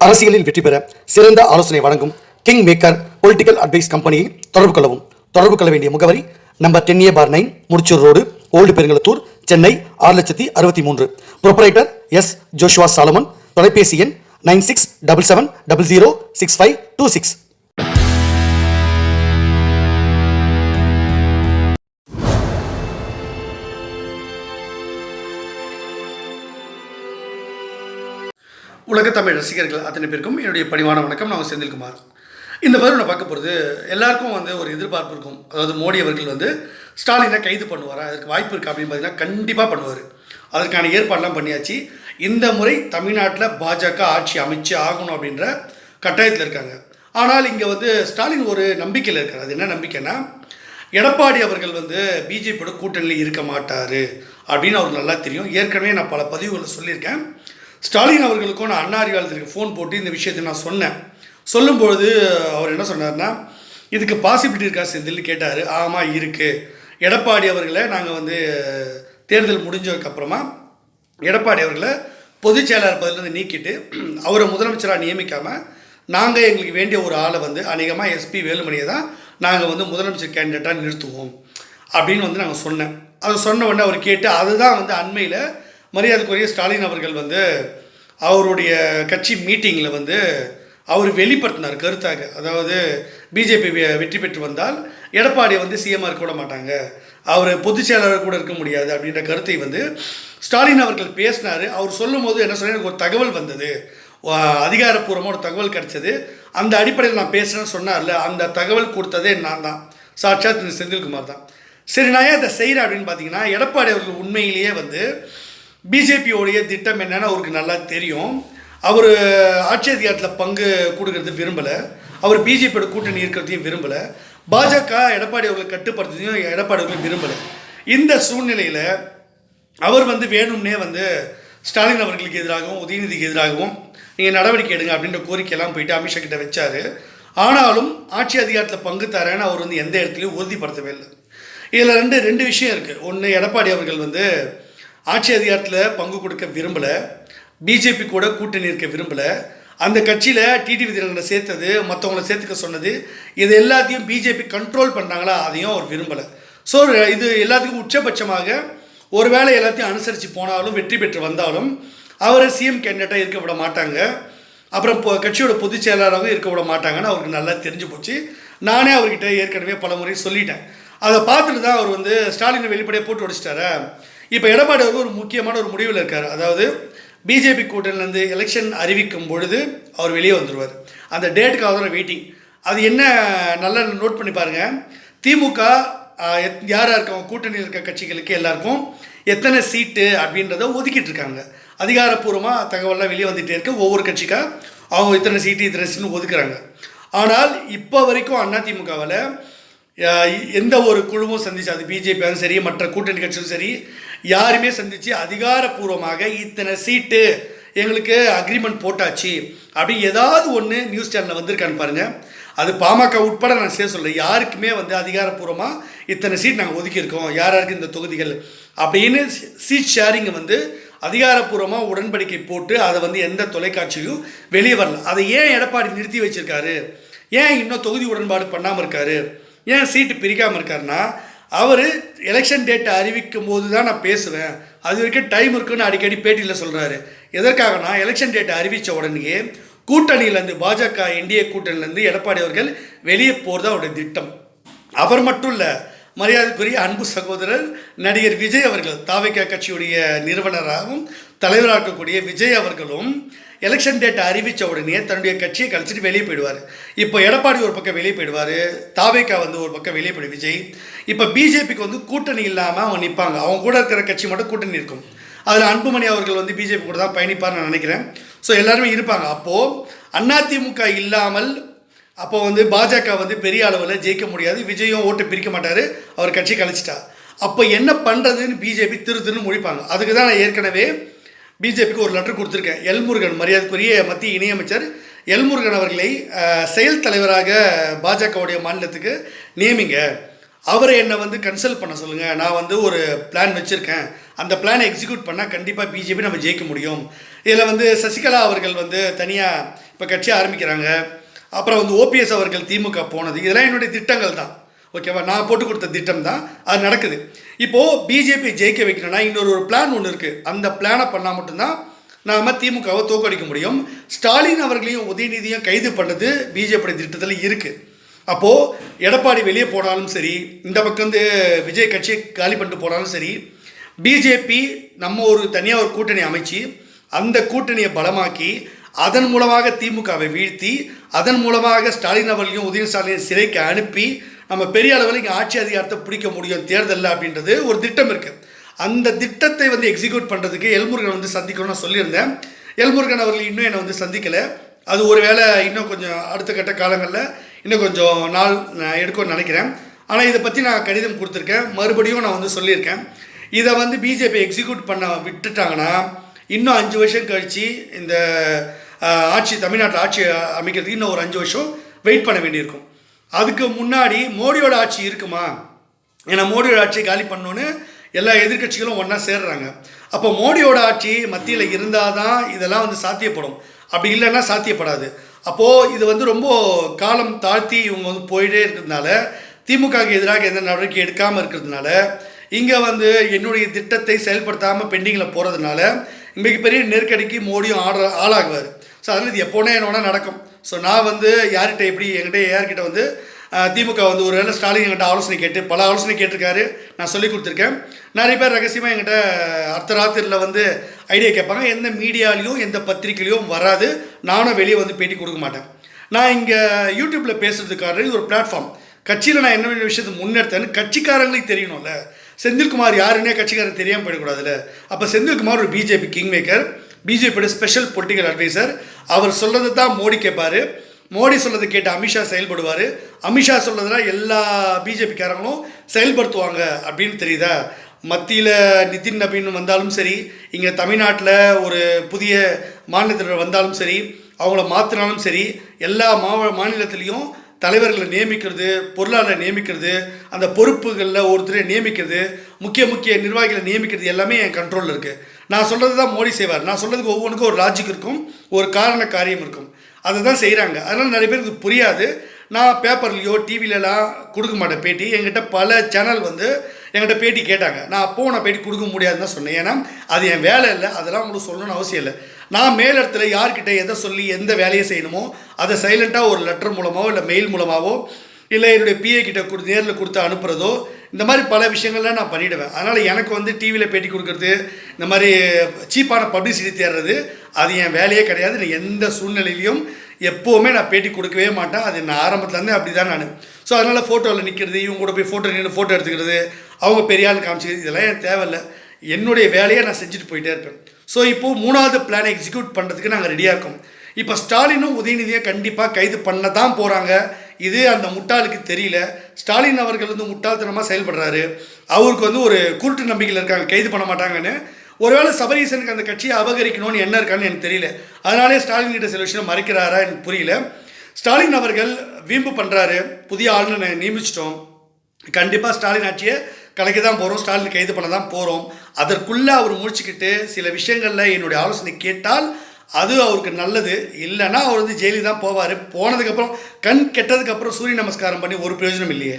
அரசியலில் வெற்றி பெற சிறந்த ஆலோசனை வழங்கும் கிங் மேக்கர் பொலிட்டிக்கல் அட்வைஸ் கம்பெனியை தொடர்பு கொள்ளவும். தொடர்பு கொள்ள வேண்டிய முகவரி number 10A/9 Mudichur road, old Perungalathur, Chennai 6,63,000. Proprietor S. Joshua Solomon. தொலைபேசி எண் 9677006526. உலக தமிழ் ரசிகர்கள் அத்தனை பேருக்கும் என்னுடைய பணிவான வணக்கம். நான் செந்தில்குமார். இந்த பதிவு நான் பார்க்க போகிறது, எல்லாருக்கும் ஒரு எதிர்பார்ப்பு இருக்கும். அதாவது மோடி அவர்கள் ஸ்டாலினை கைது பண்ணுவாரா, அதுக்கு வாய்ப்பு இருக்கா அப்படின்னு பார்த்தீங்கன்னா கண்டிப்பாக பண்ணுவார். அதற்கான ஏற்பாடெல்லாம் பண்ணியாச்சு. இந்த முறை தமிழ்நாட்டில் பாஜக ஆட்சி அமைச்சு ஆகணும் அப்படின்ற கட்டாயத்தில் இருக்காங்க. ஆனால் இங்கே ஸ்டாலின் ஒரு நம்பிக்கையில் இருக்கார். அது என்ன நம்பிக்கைன்னா, எடப்பாடி அவர்கள் பிஜேபியோட கூட்டணியில் இருக்க மாட்டார் அப்படின்னு அவருக்கு நல்லா தெரியும். ஏற்கனவே நான் பல பதிவுகளை சொல்லியிருக்கேன். ஸ்டாலின் அவர்களுக்கும் நான் அண்ணா அறிவாலயத்திற்கு ஃபோன் போட்டு இந்த விஷயத்தை நான் சொன்னேன். சொல்லும்பொழுது அவர் என்ன சொன்னார்னா, இதுக்கு பாசிபிலிட்டி இருக்கா செந்தில்னு கேட்டார். ஆமாம் இருக்குது. எடப்பாடி அவர்களை நாங்கள் தேர்தல் முடிஞ்சதுக்கப்புறமா எடப்பாடி அவர்களை பொதுச் செயலாளர் பதவியிலேருந்து நீக்கிட்டு அவரை முதலமைச்சராக நியமிக்காமல் நாங்கள் எங்களுக்கு வேண்டிய ஒரு ஆளை அநேகமாக எஸ்பி வேலுமணியை தான் நாங்கள் முதலமைச்சர் கேண்டிடேட்டாக நிறுத்துவோம் அப்படின்னு நாங்கள் சொன்னேன். அதை சொன்ன உடனே அவர் கேட்டு அதுதான் அண்மையில் மரியாதைக்குரிய ஸ்டாலின் அவர்கள் அவருடைய கட்சி மீட்டிங்கில் அவர் வெளிப்படுத்தினார் கருத்தாக. அதாவது பிஜேபி வெற்றி பெற்று வந்தால் எடப்பாடியை சிஎம்ஆர் இருக்க விட மாட்டாங்க, அவர் பொதுச் செயலாளர் கூட இருக்க முடியாது அப்படின்ற கருத்தை ஸ்டாலின் அவர்கள் பேசினார். அவர் சொல்லும் போது என்ன சொன்னால், எனக்கு ஒரு தகவல் வந்தது, அதிகாரப்பூர்வமாக ஒரு தகவல் கிடச்சது, அந்த அடிப்படையில் நான் பேசுகிறேன்னு சொன்னார்ல, அந்த தகவல் கொடுத்ததே நான் தான், சாட்சாத் செந்தில்குமார் தான். சரி, நான் ஏன் அதை செய்கிறேன் அப்படின்னு பார்த்தீங்கன்னா, எடப்பாடி அவர்கள் உண்மையிலேயே பிஜேபியோடைய திட்டம் என்னென்னு அவருக்கு நல்லா தெரியும். அவர் ஆட்சி அதிகாரத்தில் பங்கு கொடுக்கறது விரும்பலை, அவர் பிஜேபியோட கூட்டணி இருக்கிறதையும் விரும்பலை, பாஜக எடப்பாடி அவர்களை கட்டுப்படுத்துறதையும் எடப்பாடி அவர்கள் விரும்பலை. இந்த சூழ்நிலையில் அவர் வேணும்னே ஸ்டாலின் அவர்களுக்கு எதிராகவும் உதயநிதிக்கு எதிராகவும் நீங்கள் நடவடிக்கை எடுங்க அப்படின்ற கோரிக்கையெல்லாம் போயிட்டு அமித்ஷா கிட்ட வச்சார். ஆனாலும் ஆட்சி அதிகாரத்தில் பங்கு தரேன்னு அவர் எந்த இடத்துலையும் உறுதிப்படுத்தவே இல்லை. இதில் ரெண்டு விஷயம் இருக்குது. ஒன்று, எடப்பாடி அவர்கள் ஆட்சி அதிகாரத்தில் பங்கு கொடுக்க விரும்பலை, பிஜேபி கூட கூட்டணி இருக்க விரும்பலை, அந்த கட்சியில் டிடிவி தினகரனை சேர்த்தது, மற்றவங்களை சேர்த்துக்க சொன்னது, இது எல்லாத்தையும் பிஜேபி கண்ட்ரோல் பண்ணுறாங்களா, அதையும் அவர் விரும்பலை. ஸோ இது எல்லாத்துக்கும் உச்சபட்சமாக ஒரு வேளை எல்லாத்தையும் அனுசரித்து போனாலும் வெற்றி பெற்று வந்தாலும் அவரை சிஎம் கேண்டிடேட்டாக இருக்க விட மாட்டாங்க, அப்புறம் கட்சியோட பொதுச் செயலாளராகவும் இருக்க விட மாட்டாங்கன்னு அவருக்கு நல்லா தெரிஞ்சு போச்சு. நானே அவர்கிட்ட ஏற்கனவே பல முறை சொல்லிட்டேன். அதை பார்த்துட்டு தான் அவர் ஸ்டாலினை வெளிப்படையாக போட்டு உடைச்சிட்டாரா. இப்போ எடப்பாடி அவர்கள் ஒரு முக்கியமான ஒரு முடிவில் இருக்கார். அதாவது பிஜேபி கூட்டணிலேருந்து எலெக்ஷன் அறிவிக்கும் பொழுது அவர் வெளியே வந்துடுவார். அந்த டேட்டுக்காக தான் வெயிட்டிங். அது என்ன நல்லா நோட் பண்ணி பாருங்கள். திமுக யாராக இருக்கவங்க கூட்டணியில் இருக்க கட்சிகளுக்கு எல்லாருக்கும் எத்தனை சீட்டு அப்படின்றத ஒதுக்கிட்டு இருக்காங்க. அதிகாரப்பூர்வமாக தகவலாம் வெளியே வந்துகிட்டே இருக்க, ஒவ்வொரு கட்சிக்காக அவங்க இத்தனை சீட்டுன்னு ஒதுக்குறாங்க. ஆனால் இப்போ வரைக்கும் அதிமுகவில் எந்த ஒரு குழுவும் சந்திச்சு, அது பிஜேபியாலும் சரி மற்ற கூட்டணி கட்சியும் சரி, யாருமே சந்தித்து அதிகாரப்பூர்வமாக இத்தனை சீட்டு எங்களுக்கு அக்ரிமெண்ட் போட்டாச்சு அப்படி ஏதாவது ஒன்று நியூஸ் சேனலில் வந்திருக்கான்னு பாருங்கள். அது பாமக உட்பட நான் சொல்கிறேன், யாருக்குமே அதிகாரப்பூர்வமாக இத்தனை சீட் நாங்கள் ஒதுக்கியிருக்கோம், யாருக்கு இந்த தொகுதிகள் அப்படின்னு சீட் ஷேரிங்கை அதிகாரப்பூர்வமாக உடன்படிக்கை போட்டு அதை எந்த தொலைக்காட்சியும் வெளியே வரல. அதை ஏன் எடப்பாடி நிறுத்தி வச்சுருக்காரு, ஏன் இன்னும் தொகுதி உடன்பாடு பண்ணாமல் இருக்காரு, ஏன் சீட்டு பிரிக்காமல் இருக்காருன்னா, அவர் எலெக்ஷன் டேட்டை அறிவிக்கும் போது தான் நான் பேசுவேன், அது வரைக்கும் டைம் இருக்குன்னு அடிக்கடி பேட்டியில் சொல்கிறாரு. எதற்காகனா, எலெக்ஷன் டேட்டை அறிவித்த உடனே கூட்டணியிலேருந்து பாஜக என்டிஏ கூட்டணியிலேருந்து எடப்பாடி அவர்கள் வெளியே போகிறது அவருடைய திட்டம். அவர் மட்டும் இல்லை, மரியாதைக்குரிய அன்பு சகோதரர் நடிகர் விஜய் அவர்கள், தாவேகா கட்சியுடைய நிறுவனராகவும் தலைவராக இருக்கக்கூடிய விஜய் அவர்களும் எலெக்ஷன் டேட்டை அறிவித்த உடனே தன்னுடைய கட்சியை கழிச்சிட்டு வெளியே போயிடுவார். இப்போ எடப்பாடி ஒரு பக்கம் வெளியே போயிடுவார், தாவேகா ஒரு பக்கம் வெளியே போயிடு விஜய். இப்போ பிஜேபிக்கு கூட்டணி இல்லாமல் அவங்க நிற்பாங்க, அவங்க கூட இருக்கிற கட்சி மட்டும் கூட்டணி இருக்கும். அதில் அன்புமணி அவர்கள் பிஜேபி கூட தான் பயணிப்பார்னு நான் நினைக்கிறேன். ஸோ எல்லாருமே இருப்பாங்க. அப்போது அதிமுக இல்லாமல் அப்போ பாஜக பெரிய அளவில் ஜெயிக்க முடியாது, விஜயும் ஓட்டு பிரிக்க மாட்டார், அவர் கட்சி கழிச்சிட்டா. அப்போ என்ன பண்ணுறதுன்னு பிஜேபி திருன்னு முடிப்பாங்க. அதுக்கு தான் நான் ஏற்கனவே பிஜேபிக்கு ஒரு லெட்டர் கொடுத்துருக்கேன். எல்முருகன், மரியாதைக்குரிய மத்திய இணையமைச்சர் எல்முருகன் அவர்களை செயல் தலைவராக பாஜகவுடைய மாநிலத்துக்கு நியமிங்க, அவரை என்னை கன்சல்ட் பண்ண சொல்லுங்கள், நான் ஒரு பிளான் வச்சுருக்கேன், அந்த பிளானை எக்ஸிக்யூட் பண்ணால் கண்டிப்பாக பிஜேபி நம்ம ஜெயிக்க முடியும். இதில் சசிகலா அவர்கள் தனியாக இப்போ கட்சி ஆரம்பிக்கிறாங்க. அப்புறம் வந்து ஓபிஎஸ் அவர்கள் திமுக போனது, இதெல்லாம் என்னுடைய திட்டங்கள் தான். ஓகேவா, நான் போட்டு கொடுத்த திட்டம் தான், அது நடக்குது. இப்போது பிஜேபி ஜெயிக்க வைக்கணும்னா இன்னொரு பிளான் ஒன்று இருக்குது. அந்த பிளானை பண்ணால் மட்டும்தான் நாம் திமுகவை தோற்கடிக்க முடியும். ஸ்டாலின் அவர்களையும் உதயநிதியும் கைது பண்ணது பிஜேபி திட்டத்தில் இருக்குது. அப்போது எடப்பாடி வெளியே போனாலும் சரி, இந்த பக்கம் வந்து விஜய் கட்சியை காலி பண்ணிட்டு போனாலும் சரி, பிஜேபி நம்ம ஒரு தனியாக ஒரு கூட்டணி அமைச்சு அந்த கூட்டணியை பலமாக்கி அதன் மூலமாக திமுகவை வீழ்த்தி அதன் மூலமாக ஸ்டாலின் அவர்களையும் உதயநிதி ஸ்டாலின் சிறைக்கு அனுப்பி நம்ம பெரிய அளவில் இங்கே ஆட்சி அதிகாரத்தை பிடிக்க முடியும் தேர்தலில் அப்படின்றது ஒரு திட்டம் இருக்குது. அந்த திட்டத்தை வந்து எக்ஸிக்யூட் பண்ணுறதுக்கு எல்முருகன் வந்து சந்திக்கணும்னு நான் சொல்லியிருந்தேன். எல்முருகன் அவர்கள் இன்னும் என்னை வந்து சந்திக்கலை. அது ஒரு வேளை இன்னும் கொஞ்சம் அடுத்த கட்ட காலங்களில் இன்னும் கொஞ்சம் நாள் நான் எடுக்கும்னு நினைக்கிறேன். ஆனால் இதை பற்றி நான் கடிதம் கொடுத்துருக்கேன், மறுபடியும் நான் வந்து சொல்லியிருக்கேன். இதை வந்து பிஜேபி எக்ஸிக்யூட் பண்ண விட்டுட்டாங்கன்னா இன்னும் 5 வருஷம் கழித்து இந்த ஆட்சி தமிழ்நாட்டில் ஆட்சி அமைக்கிறதுக்கு இன்னும் ஒரு 5 வருஷம் வெயிட் பண்ண வேண்டியிருக்கும். அதுக்கு முன்னாடி மோடியோட ஆட்சி இருக்குமா? ஏன்னா மோடியோட ஆட்சியை காலி பண்ணோன்னு எல்லா எதிர்கட்சிகளும் ஒன்றா சேர்றாங்க. அப்போ மோடியோட ஆட்சி மத்தியில் இருந்தால் தான் இதெல்லாம் வந்து சாத்தியப்படும், அப்படி இல்லைன்னா சாத்தியப்படாது. அப்போது இது வந்து ரொம்ப காலம் தாழ்த்தி இவங்க வந்து போயிட்டே இருக்கிறதுனால, திமுகவுக்கு எதிராக எந்த நடவடிக்கை எடுக்காமல் இருக்கிறதுனால, இங்கே வந்து என்னுடைய திட்டத்தை செயல்படுத்தாமல் பெண்டிங்கில் போகிறதுனால இன்றைக்கு பெரிய நெருக்கடிக்கு மோடியும் ஆளாகுவார். ஸோ அதனால் இது எப்போனே என்னோட நடக்கும். ஸோ நான் வந்து யார்கிட்ட எப்படி என்கிட்ட யார்கிட்ட வந்து திமுக வந்து ஒரு வேளை ஸ்டாலின் என்கிட்ட ஆலோசனை கேட்டு பல ஆலோசனை கேட்டிருக்காரு, நான் சொல்லி கொடுத்துருக்கேன். நிறைய பேர் ரகசியமாக என்கிட்ட அர்த்தராத்திரியில் வந்து ஐடியா கேட்பாங்க. எந்த மீடியாலையும் எந்த பத்திரிகையிலையும் வராது, நானும் வெளியே வந்து பேட்டி கொடுக்க மாட்டேன். நான் இங்கே யூடியூப்பில் பேசுகிறதுக்காக இது ஒரு பிளாட்ஃபார்ம். கட்சியில் நான் என்ன விஷயத்தை முன்னெடுத்தேன்னு கட்சிக்காரங்களுக்கு தெரியணும்ல. செந்தில்குமார் யாருன்னே கட்சிக்காரன் தெரியாமல் போயிடக்கூடாதுல்ல. அப்போ செந்தில்குமார் ஒரு பிஜேபி கிங் மேக்கர், பிஜேபியோட ஸ்பெஷல் பொலிட்டிக்கல் அட்வைசர். அவர் சொல்கிறது தான் மோடி கேட்பார், மோடி சொல்கிறத கேட்டு அமித்ஷா செயல்படுவார், அமித்ஷா சொல்கிறதுனா எல்லா பிஜேபிக்காரங்களும் செயல்படுத்துவாங்க அப்படின்னு தெரியுதா? மத்தியில் நிதின் நபீன் வந்தாலும் சரி, இங்கே தமிழ்நாட்டில் ஒரு புதிய மாநிலத்தில் வந்தாலும் சரி, அவங்கள மாற்றினாலும் சரி, எல்லா மாநிலத்திலையும் தலைவர்களை நியமிக்கிறது, பொருளாளரை நியமிக்கிறது, அந்த பொறுப்புகளில் ஒருத்தரை நியமிக்கிறது, முக்கிய நிர்வாகிகளை நியமிக்கிறது எல்லாமே என் கண்ட்ரோலில் இருக்குது. நான் சொல்கிறது தான் மோடி செய்வார். நான் சொல்கிறதுக்கு ஒவ்வொன்றுக்கும் ஒரு லாஜிக் இருக்கும், ஒரு காரண காரியம் இருக்கும். அதை தான் செய்கிறாங்க. அதனால் நிறைய பேருக்கு புரியாது. நான் பேப்பர்லேயோ டிவிலலாம் கொடுக்க மாட்டேன் பேட்டி. என்கிட்ட பல சேனல் வந்து என்கிட்ட பேட்டி கேட்டாங்க. நான் அப்போது நான் பேட்டி கொடுக்க முடியாதுன்னு தான் சொன்னேன். ஏன்னா அது என் வேலை இல்லை, அதெல்லாம் உங்களுக்கு சொல்லணும்னு அவசியம் இல்லை. நான் மேலிடத்தில் யார்கிட்ட எதை சொல்லி எந்த வேலையை செய்யணுமோ அதை சைலண்ட்டாக ஒரு லெட்டர் மூலமாகவோ இல்லை மெயில் மூலமாகவோ இல்லை என்னுடைய பிஏ கிட்ட நேரில் கொடுத்து அனுப்புகிறதோ, இந்த மாதிரி பல விஷயங்கள்லாம் நான் பண்ணிவிடுவேன். அதனால் எனக்கு வந்து டிவியில் பேட்டி கொடுக்குறது, இந்த மாதிரி சீப்பான பப்ளிசிட்டி தேடுறது அது என் வேலையே கிடையாது. நான் எந்த சூழ்நிலையிலையும் எப்போவுமே நான் பேட்டி கொடுக்கவே மாட்டேன். அது நான் ஆரம்பத்துலேருந்தே அப்படி தான் நான். ஸோ அதனால் ஃபோட்டோவில் நிற்கிறது, இவங்க கூட போய் ஃபோட்டோ எடுத்துக்கிறது, அவங்க பெரிய ஆள் காமிச்சிக்கிறது, இதெல்லாம் எனக்கு தேவையில்லை. என்னுடைய வேலையை நான் செஞ்சுட்டு போயிட்டே இருப்பேன். ஸோ இப்போது 3வது பிளானை எக்ஸிக்யூட் பண்ணுறதுக்கு நாங்கள் ரெடியாக இருக்கோம். இப்போ ஸ்டாலினும் உதயநிதியும் கண்டிப்பாக கைது பண்ண தான் போகிறாங்க. இது அந்த முட்டாளுக்கு தெரியல. ஸ்டாலின் அவர்கள் வந்து முட்டாள்தனமாக செயல்படுறாரு. அவருக்கு வந்து ஒரு குருட்டு நம்பிக்கையில் இருக்காங்க, கைது பண்ண மாட்டாங்கன்னு. ஒருவேளை சபரீசனுக்கு அந்த கட்சியை அபகரிக்கணும்னு என்ன இருக்கான்னு எனக்கு தெரியல. அதனாலே ஸ்டாலின் கிட்ட சில விஷயம் மறைக்கிறாரா எனக்கு புரியல. ஸ்டாலின் அவர்கள் வீம்பு பண்ணுறாரு, புதிய ஆளுநரை நியமிச்சிட்டோம், கண்டிப்பாக ஸ்டாலின் ஆட்சியை கலைக்க தான் போகிறோம், ஸ்டாலின் கைது பண்ண தான் போகிறோம். அதற்குள்ளே அவர் முடிச்சுக்கிட்டு சில விஷயங்களில் என்னுடைய ஆலோசனை கேட்டால் அது அவருக்கு நல்லது. இல்லைன்னா அவர் வந்து ஜெயிலுக்கு தான் போவார். போனதுக்கப்புறம் கண் கெட்டதுக்கப்புறம் சூரிய நமஸ்காரம் பண்ணி ஒரு பிரயோஜனம் இல்லையே.